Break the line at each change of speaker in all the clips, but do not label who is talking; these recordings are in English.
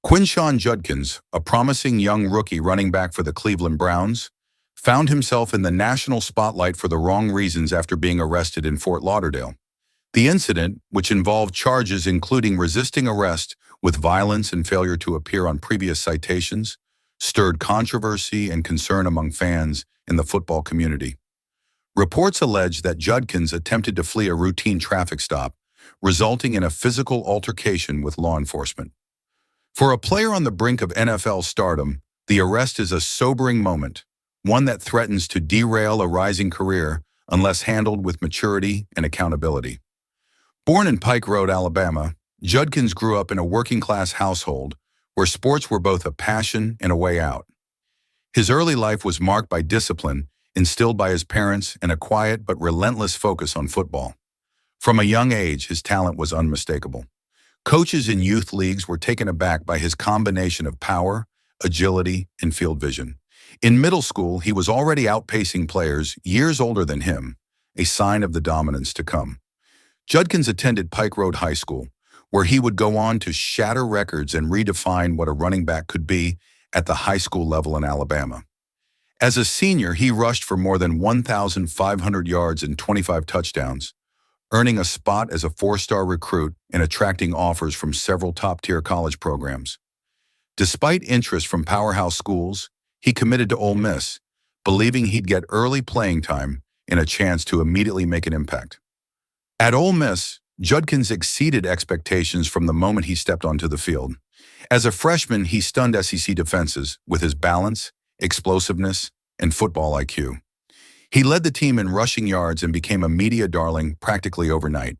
Quinshon Judkins, a promising young rookie running back for the Cleveland Browns, found himself in the national spotlight for the wrong reasons after being arrested in Fort Lauderdale. The incident, which involved charges including resisting arrest with violence and failure to appear on previous citations, stirred controversy and concern among fans in the football community. Reports allege that Judkins attempted to flee a routine traffic stop, resulting in a physical altercation with law enforcement. For a player on the brink of NFL stardom, the arrest is a sobering moment, one that threatens to derail a rising career unless handled with maturity and accountability. Born in Pike Road, Alabama, Judkins grew up in a working-class household where sports were both a passion and a way out. His early life was marked by discipline instilled by his parents and a quiet but relentless focus on football. From a young age, his talent was unmistakable. Coaches in youth leagues were taken aback by his combination of power, agility, and field vision. In middle school, he was already outpacing players years older than him, a sign of the dominance to come. Judkins attended Pike Road High School, where he would go on to shatter records and redefine what a running back could be at the high school level in Alabama. As a senior, he rushed for more than 1,500 yards and 25 touchdowns, earning a spot as a four-star recruit and attracting offers from several top-tier college programs. Despite interest from powerhouse schools, he committed to Ole Miss, believing he'd get early playing time and a chance to immediately make an impact. At Ole Miss, Judkins exceeded expectations from the moment he stepped onto the field. As a freshman, he stunned SEC defenses with his balance, explosiveness, and football IQ. He led the team in rushing yards and became a media darling practically overnight.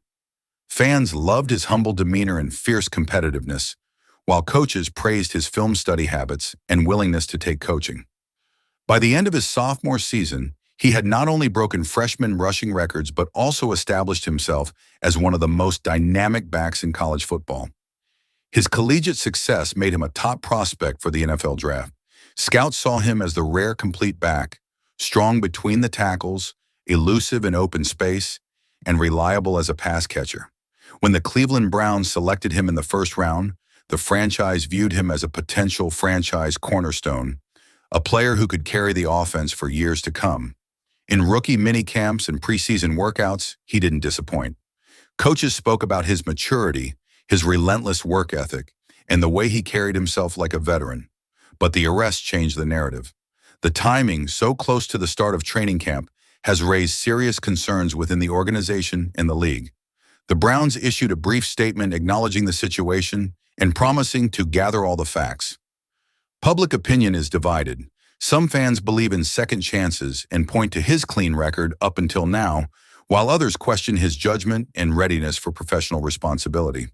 Fans loved his humble demeanor and fierce competitiveness, while coaches praised his film study habits and willingness to take coaching. By the end of his sophomore season, he had not only broken freshman rushing records but also established himself as one of the most dynamic backs in college football. His collegiate success made him a top prospect for the NFL draft. Scouts saw him as the rare complete back, strong between the tackles, elusive in open space, and reliable as a pass catcher. When the Cleveland Browns selected him in the first round, the franchise viewed him as a potential franchise cornerstone, a player who could carry the offense for years to come. In rookie minicamps and preseason workouts, he didn't disappoint. Coaches spoke about his maturity, his relentless work ethic, and the way he carried himself like a veteran. But the arrest changed the narrative. The timing, so close to the start of training camp, has raised serious concerns within the organization and the league. The Browns issued a brief statement acknowledging the situation and promising to gather all the facts. Public opinion is divided. Some fans believe in second chances and point to his clean record up until now, while others question his judgment and readiness for professional responsibility.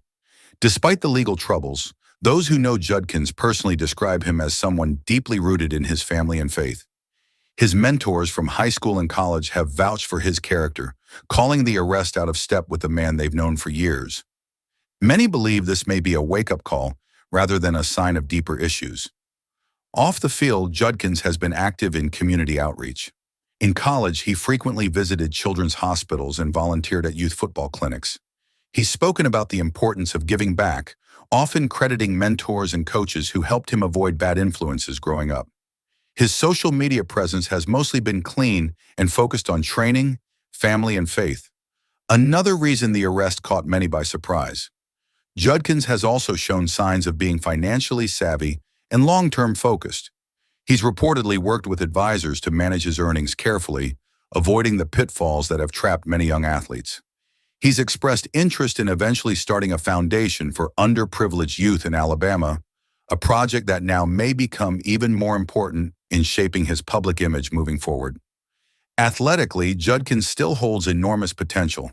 Despite the legal troubles, those who know Judkins personally describe him as someone deeply rooted in his family and faith. His mentors from high school and college have vouched for his character, calling the arrest out of step with the man they've known for years. Many believe this may be a wake-up call rather than a sign of deeper issues. Off the field, Judkins has been active in community outreach. In college, he frequently visited children's hospitals and volunteered at youth football clinics. He's spoken about the importance of giving back, often crediting mentors and coaches who helped him avoid bad influences growing up. His social media presence has mostly been clean and focused on training, family, and faith. Another reason the arrest caught many by surprise. Judkins has also shown signs of being financially savvy and long-term focused. He's reportedly worked with advisors to manage his earnings carefully, avoiding the pitfalls that have trapped many young athletes. He's expressed interest in eventually starting a foundation for underprivileged youth in Alabama, a project that now may become even more important in shaping his public image moving forward. Athletically, Judkins still holds enormous potential.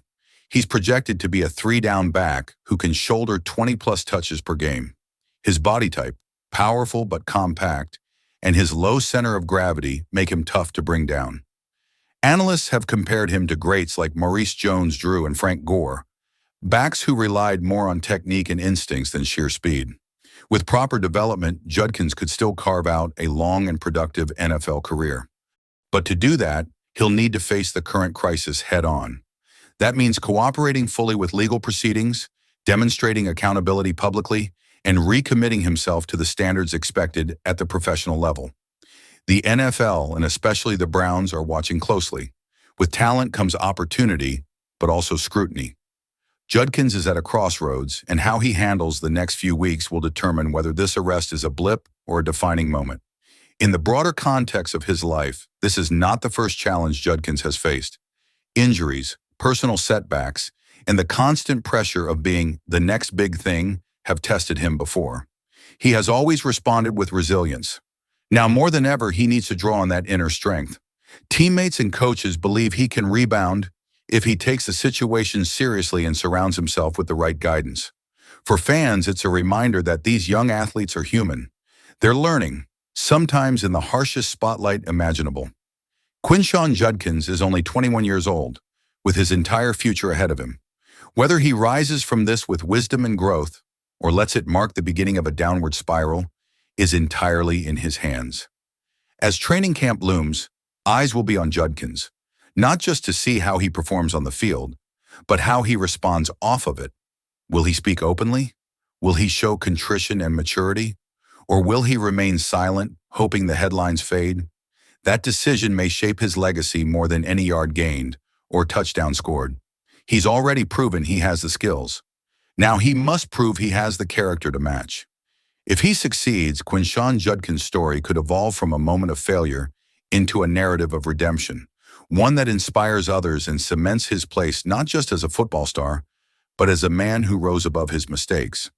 He's projected to be a three-down back who can shoulder 20-plus touches per game. His body type, powerful but compact, and his low center of gravity make him tough to bring down. Analysts have compared him to greats like Maurice Jones-Drew and Frank Gore, backs who relied more on technique and instincts than sheer speed. With proper development, Judkins could still carve out a long and productive NFL career. But to do that, he'll need to face the current crisis head-on. That means cooperating fully with legal proceedings, demonstrating accountability publicly, and recommitting himself to the standards expected at the professional level. The NFL, and especially the Browns, are watching closely. With talent comes opportunity, but also scrutiny. Judkins is at a crossroads, and how he handles the next few weeks will determine whether this arrest is a blip or a defining moment. In the broader context of his life, this is not the first challenge Judkins has faced. Injuries, personal setbacks, and the constant pressure of being the next big thing have tested him before. He has always responded with resilience. Now more than ever, he needs to draw on that inner strength. Teammates and coaches believe he can rebound if he takes the situation seriously and surrounds himself with the right guidance. For fans, it's a reminder that these young athletes are human. They're learning, sometimes in the harshest spotlight imaginable. Quinshon Judkins is only 21 years old, with his entire future ahead of him. Whether he rises from this with wisdom and growth, or lets it mark the beginning of a downward spiral, is entirely in his hands. As training camp looms, eyes will be on Judkins, not just to see how he performs on the field, but how he responds off of it. Will he speak openly? Will he show contrition and maturity? Or will he remain silent, hoping the headlines fade? That decision may shape his legacy more than any yard gained or touchdown scored. He's already proven he has the skills. Now he must prove he has the character to match. If he succeeds, Quinshon Judkins' story could evolve from a moment of failure into a narrative of redemption, one that inspires others and cements his place not just as a football star, but as a man who rose above his mistakes.